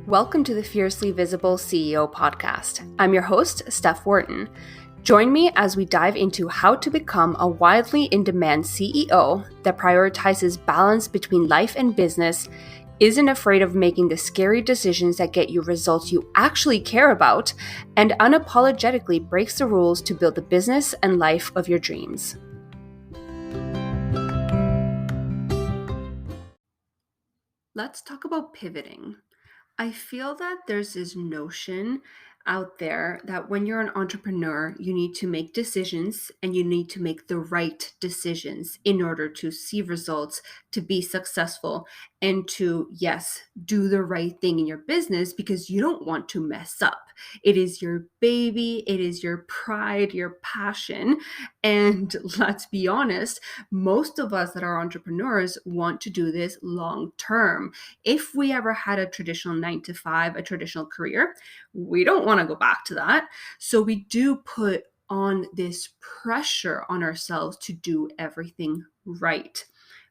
Welcome to the Fiercely Visible CEO podcast. I'm your host, Steph Wharton. Join me as we dive into how to become a widely in-demand CEO that prioritizes balance between life and business, isn't afraid of making the scary decisions that get you results you actually care about, and unapologetically breaks the rules to build the business and life of your dreams. Let's talk about pivoting. I feel that there's this notion out there that when you're an entrepreneur, you need to make decisions and you need to make the right decisions in order to see results, to be successful, and to, yes, do the right thing in your business because you don't want to mess up. It is your baby, it is your pride, your passion. And let's be honest, most of us that are entrepreneurs want to do this long term. If we ever had a traditional 9 to 5, a traditional career, we don't want to go back to that. So we do put on this pressure on ourselves to do everything right.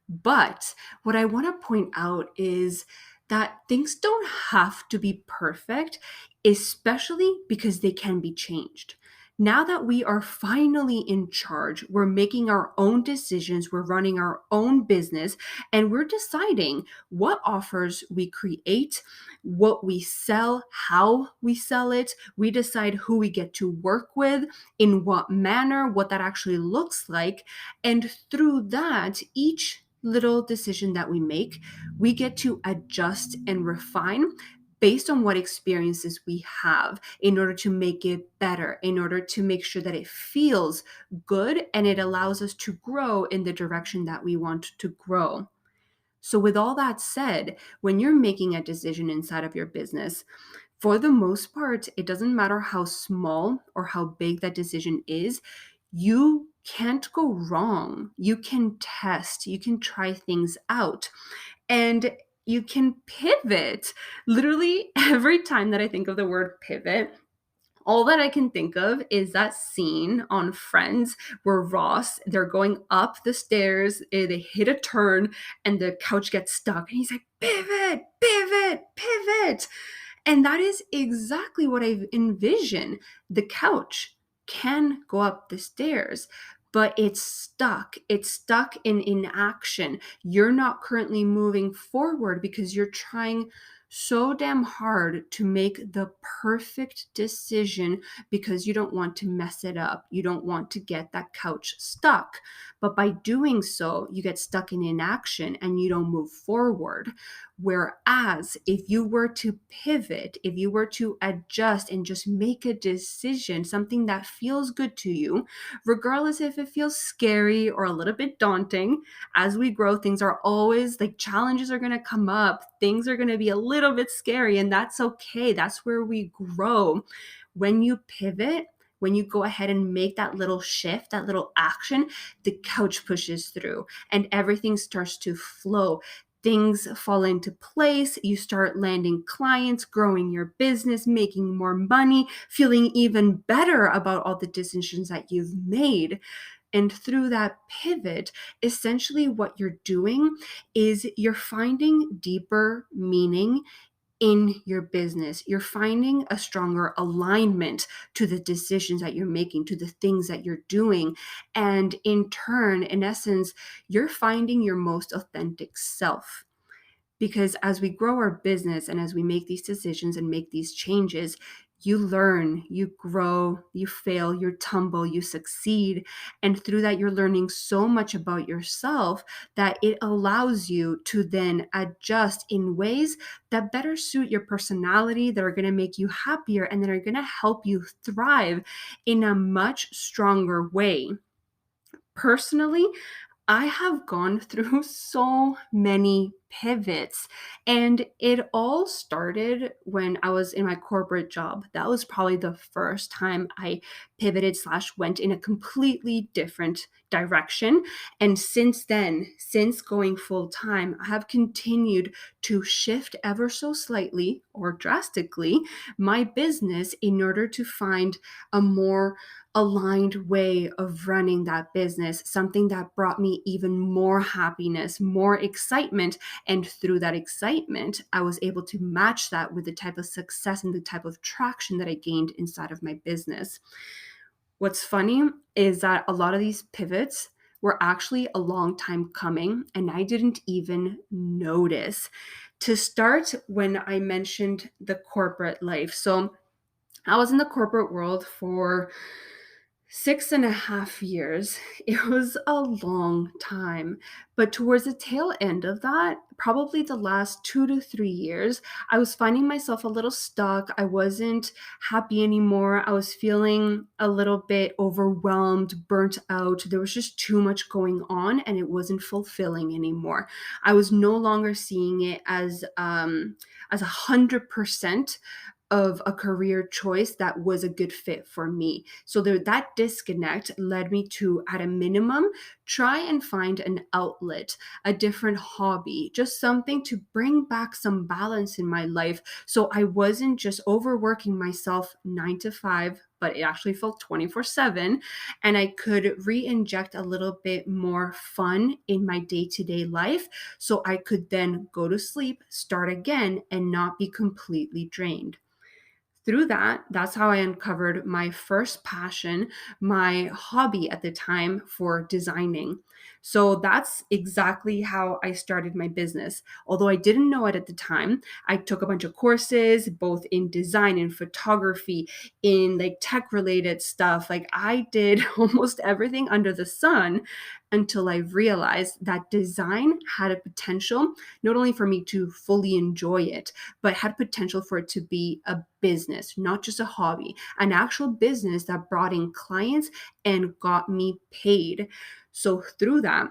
But what I want to point out is that things don't have to be perfect, especially because they can be changed. Now that we are finally in charge, we're making our own decisions, we're running our own business, and we're deciding what offers we create, what we sell, how we sell it. We decide who we get to work with, in what manner, what that actually looks like. And through that, each little decision that we make, we get to adjust and refine based on what experiences we have in order to make it better, in order to make sure that it feels good and it allows us to grow in the direction that we want to grow. So, with all that said, when you're making a decision inside of your business, for the most part, it doesn't matter how small or how big that decision is, you can't go wrong. You can test, you can try things out, and you can pivot. Literally, every time that I think of the word pivot, all that I can think of is that scene on Friends where Ross, they're going up the stairs, they hit a turn, and the couch gets stuck. And he's like, pivot, pivot, pivot. And that is exactly what I envision. The couch can go up the stairs, but it's stuck. It's stuck in inaction. You're not currently moving forward because you're trying so damn hard to make the perfect decision because you don't want to mess it up. You don't want to get that couch stuck. But by doing so, you get stuck in inaction and you don't move forward. Whereas if you were to pivot, if you were to adjust and just make a decision, something that feels good to you, regardless if it feels scary or a little bit daunting, as we grow, things are always like challenges are going to come up. Things are going to be a little bit scary, and that's okay. That's where we grow. When you pivot, when you go ahead and make that little shift, that little action, the couch pushes through and everything starts to flow. Things fall into place. You start landing clients, growing your business, making more money, feeling even better about all the decisions that you've made. And through that pivot, essentially what you're doing is you're finding deeper meaning in your business. You're finding a stronger alignment to the decisions that you're making, to the things that you're doing. And in turn, in essence, you're finding your most authentic self. Because as we grow our business and as we make these decisions and make these changes, you learn, you grow, you fail, you tumble, you succeed. And through that, you're learning so much about yourself that it allows you to then adjust in ways that better suit your personality, that are going to make you happier, and that are going to help you thrive in a much stronger way. Personally, I have gone through so many pivots, and it all started when I was in my corporate job. That was probably the first time I pivoted slash went in a completely different direction. And since then, since going full time, I have continued to shift ever so slightly or drastically my business in order to find a more aligned way of running that business, something that brought me even more happiness, more excitement. And through that excitement, I was able to match that with the type of success and the type of traction that I gained inside of my business. What's funny is that a lot of these pivots were actually a long time coming, and I didn't even notice. To start, when I mentioned the corporate life. So I was in the corporate world for 6.5 years. It was a long time. But towards the tail end of that, probably the last 2 to 3 years, I was finding myself a little stuck. I wasn't happy anymore. I was feeling a little bit overwhelmed, burnt out. There was just too much going on and it wasn't fulfilling anymore. I was no longer seeing it as 100% of a career choice that was a good fit for me. So that disconnect led me to, at a minimum, try and find an outlet, a different hobby, just something to bring back some balance in my life. So I wasn't just overworking myself 9 to 5, but it actually felt 24/7. And I could re inject a little bit more fun in my day to day life. So I could then go to sleep, start again, and not be completely drained. Through that, that's how I uncovered my first passion, my hobby at the time for designing. So that's exactly how I started my business. Although I didn't know it at the time, I took a bunch of courses, both in design and photography, in like tech related stuff. Like I did almost everything under the sun until I realized that design had a potential not only for me to fully enjoy it, but had potential for it to be a business, not just a hobby, an actual business that brought in clients and got me paid. So through that,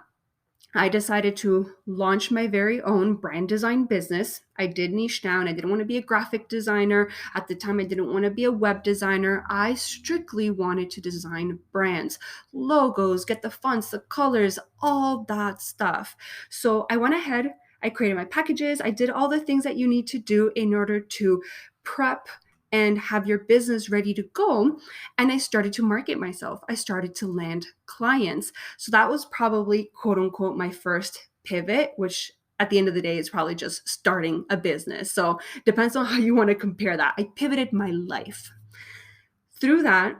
I decided to launch my very own brand design business. I did niche down. I didn't want to be a graphic designer. At the time, I didn't want to be a web designer. I strictly wanted to design brands, logos, get the fonts, the colors, all that stuff. So I went ahead, I created my packages, I did all the things that you need to do in order to prep and have your business ready to go. And I started to market myself. I started to land clients. So that was probably, quote unquote, my first pivot, which at the end of the day is probably just starting a business. So depends on how you want to compare that. I pivoted my life. Through that,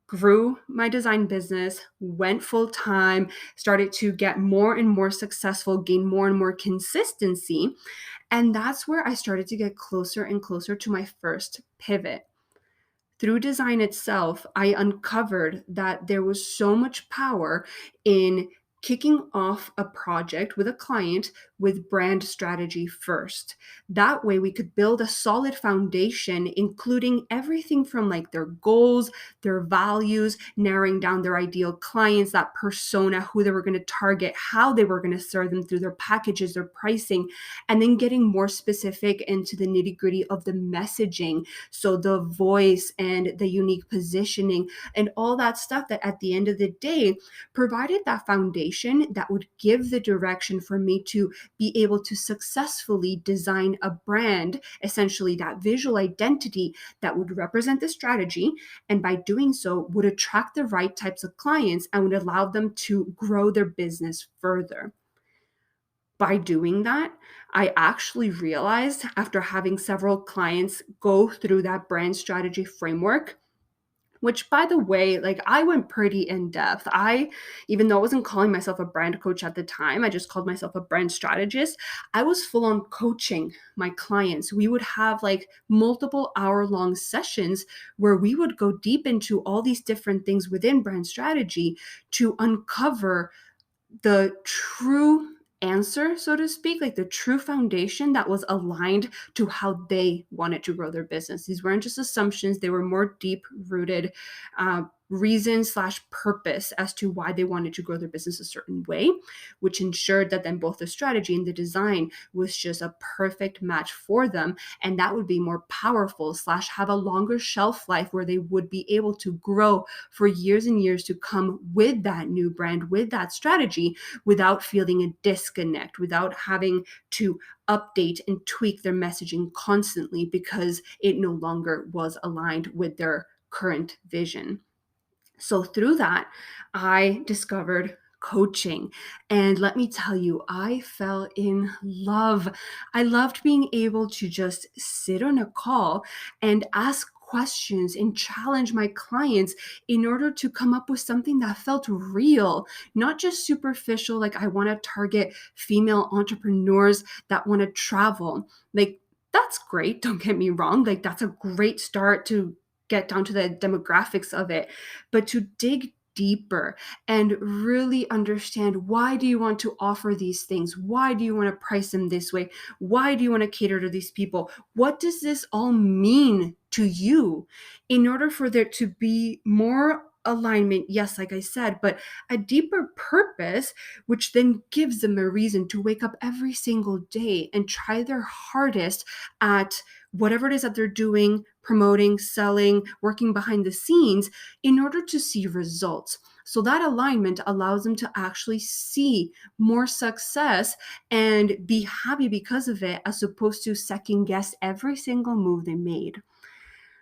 grew my design business, went full time, started to get more and more successful, gain more and more consistency. And that's where I started to get closer and closer to my first pivot. Through design itself, I uncovered that there was so much power in kicking off a project with a client with brand strategy first. That way, we could build a solid foundation, including everything from like their goals, their values, narrowing down their ideal clients, that persona, who they were going to target, how they were going to serve them through their packages, their pricing, and then getting more specific into the nitty gritty of the messaging, so the voice and the unique positioning and all that stuff that at the end of the day provided that foundation that would give the direction for me to be able to successfully design a brand, essentially that visual identity that would represent the strategy. And by doing so, would attract the right types of clients and would allow them to grow their business further. By doing that, I actually realized after having several clients go through that brand strategy framework, which by the way, like I went pretty in depth. Even though I wasn't calling myself a brand coach at the time, I just called myself a brand strategist. I was full on coaching my clients. We would have like multiple hour-long sessions where we would go deep into all these different things within brand strategy to uncover the true answer, so to speak, like the true foundation that was aligned to how they wanted to grow their business. These weren't just assumptions, they were more deep rooted reason slash purpose as to why they wanted to grow their business a certain way, which ensured that then both the strategy and the design was just a perfect match for them. And that would be more powerful slash have a longer shelf life where they would be able to grow for years and years to come with that new brand, with that strategy, without feeling a disconnect, without having to update and tweak their messaging constantly because it no longer was aligned with their current vision. So through that, I discovered coaching. And let me tell you, I fell in love. I loved being able to just sit on a call and ask questions and challenge my clients in order to come up with something that felt real, not just superficial. Like, I want to target female entrepreneurs that want to travel. Like, that's great. Don't get me wrong. Like, that's a great start to get down to the demographics of it, but to dig deeper and really understand, why do you want to offer these things? Why do you want to price them this way? Why do you want to cater to these people? What does this all mean to you? In order for there to be more alignment, yes, like I said, but a deeper purpose, which then gives them a reason to wake up every single day and try their hardest at whatever it is that they're doing, promoting, selling, working behind the scenes, in order to see results. So that alignment allows them to actually see more success and be happy because of it, as opposed to second guess every single move they made.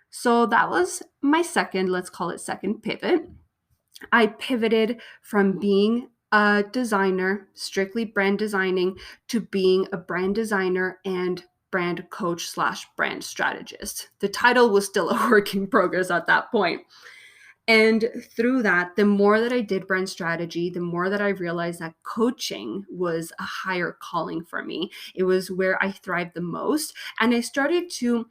So that was my second, let's call it second pivot. I pivoted from being a designer, strictly brand designing, to being a brand designer and brand coach slash brand strategist. The title was still a work in progress at that point. And through that, the more that I did brand strategy, the more that I realized that coaching was a higher calling for me. It was where I thrived the most. And I started to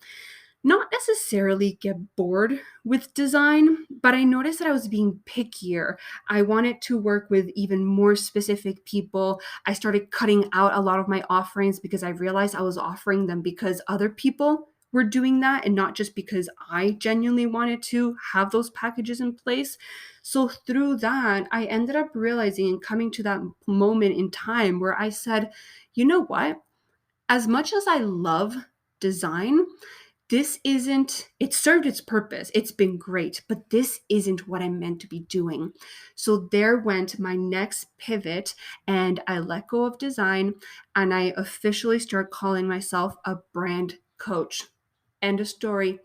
not necessarily get bored with design, but I noticed that I was being pickier. I wanted to work with even more specific people. I started cutting out a lot of my offerings because I realized I was offering them because other people were doing that, and not just because I genuinely wanted to have those packages in place. So through that, I ended up realizing and coming to that moment in time where I said, you know what? As much as I love design, this isn't, it served its purpose. It's been great, but this isn't what I'm meant to be doing. So there went my next pivot, and I let go of design and I officially started calling myself a brand coach. End of story.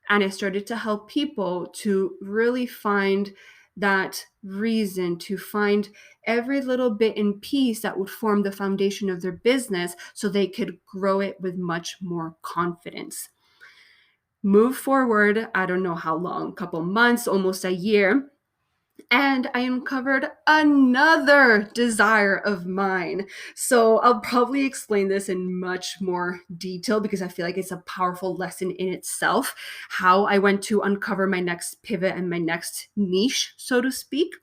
And I started to help people to really find that reason, to find every little bit and piece that would form the foundation of their business so they could grow it with much more confidence. Move forward, I don't know how long, a couple months, almost a year, and I uncovered another desire of mine. So I'll probably explain this in much more detail because I feel like it's a powerful lesson in itself, how I went to uncover my next pivot and my next niche, so to speak.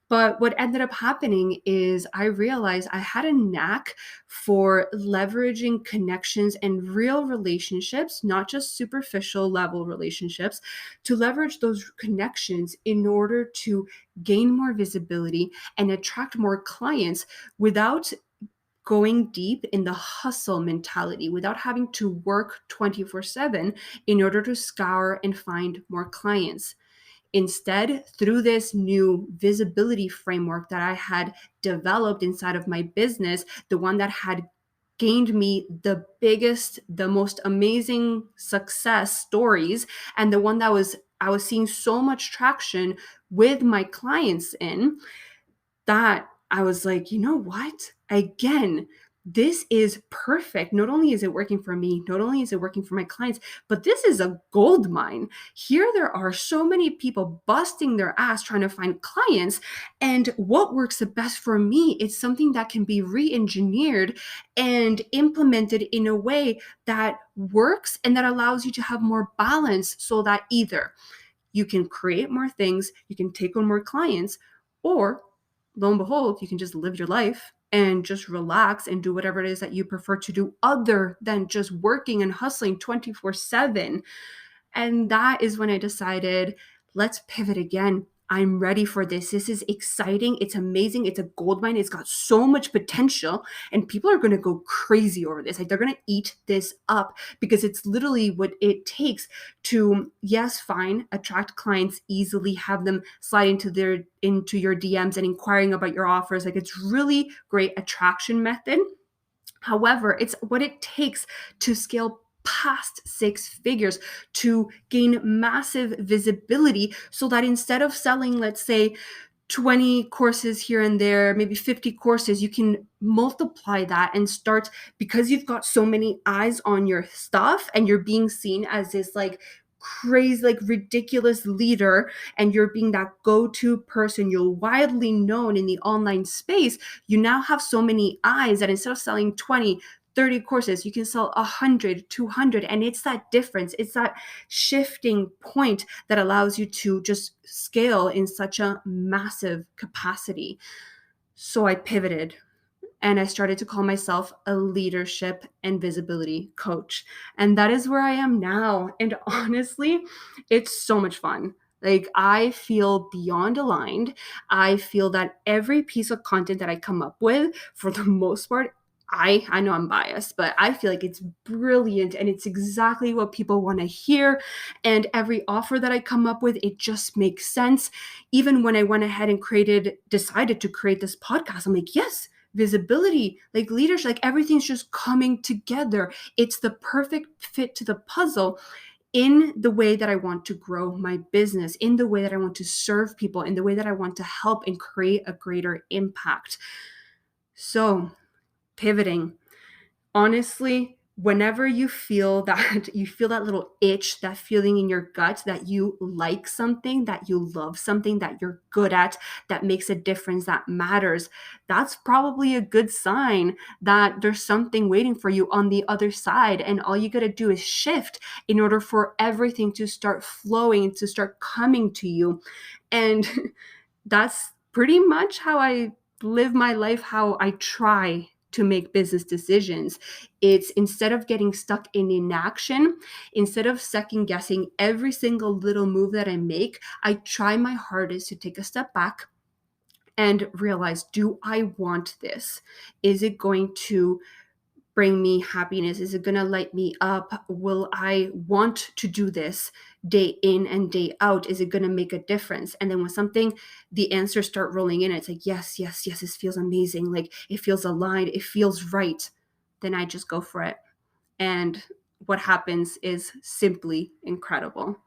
But what ended up happening is I realized I had a knack for leveraging connections and real relationships, not just superficial level relationships, to leverage those connections in order to gain more visibility and attract more clients without going deep in the hustle mentality, without having to work 24/7 in order to scour and find more clients. Instead, through this new visibility framework that I had developed inside of my business, the one that had gained me the biggest, the most amazing success stories, and the one that I was seeing so much traction with my clients in, that I was like, you know what? Again, this is perfect. Not only is it working for me, not only is it working for my clients, but this is a gold mine. Here, there are so many people busting their ass trying to find clients. And what works the best for me is something that can be re engineered and implemented in a way that works and that allows you to have more balance, so that either you can create more things, you can take on more clients, or lo and behold, you can just live your life and just relax and do whatever it is that you prefer to do other than just working and hustling 24/7. And that is when I decided, let's pivot again. I'm ready for this. This is exciting. It's amazing. It's a gold mine. It's got so much potential, and people are going to go crazy over this. Like, they're going to eat this up because it's literally what it takes to, yes, fine, attract clients easily, have them slide into your DMs and inquiring about your offers. Like, it's really great attraction method. However, it's what it takes to scale past six figures to gain massive visibility so that instead of selling, let's say, 20 courses here and there, maybe 50 courses, you can multiply that and start, because you've got so many eyes on your stuff and you're being seen as this like crazy, like ridiculous leader, and you're being that go-to person, you're widely known in the online space. You now have so many eyes that instead of selling 20, 30 courses, you can sell 100, 200. And it's that difference. It's that shifting point that allows you to just scale in such a massive capacity. So I pivoted and I started to call myself a leadership and visibility coach. And that is where I am now. And honestly, it's so much fun. Like, I feel beyond aligned. I feel that every piece of content that I come up with, for the most part, I know I'm biased, but I feel like it's brilliant and it's exactly what people want to hear. And every offer that I come up with, it just makes sense. Even when I went ahead and decided to create this podcast, I'm like, yes, visibility, like leadership, like everything's just coming together. It's the perfect fit to the puzzle in the way that I want to grow my business, in the way that I want to serve people, in the way that I want to help and create a greater impact. So, pivoting. Honestly, whenever you feel that little itch, that feeling in your gut that you like something, that you love something, that you're good at, that makes a difference, that matters, that's probably a good sign that there's something waiting for you on the other side. And all you got to do is shift in order for everything to start flowing, to start coming to you. And that's pretty much how I live my life, how I try to make business decisions. It's instead of getting stuck in inaction, instead of second guessing every single little move that I make, I try my hardest to take a step back and realize, do I want this? Is it going to bring me happiness? Is it going to light me up? Will I want to do this day in and day out? Is it going to make a difference? And then when the answers start rolling in, it's like, yes, yes, yes, this feels amazing. Like, it feels aligned. It feels right. Then I just go for it. And what happens is simply incredible.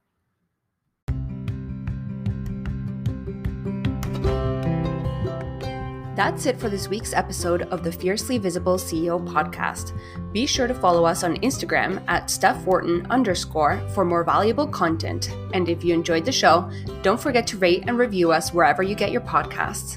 That's it for this week's episode of the Fiercely Visible CEO podcast. Be sure to follow us on Instagram at @StephWharton_ for more valuable content. And if you enjoyed the show, don't forget to rate and review us wherever you get your podcasts.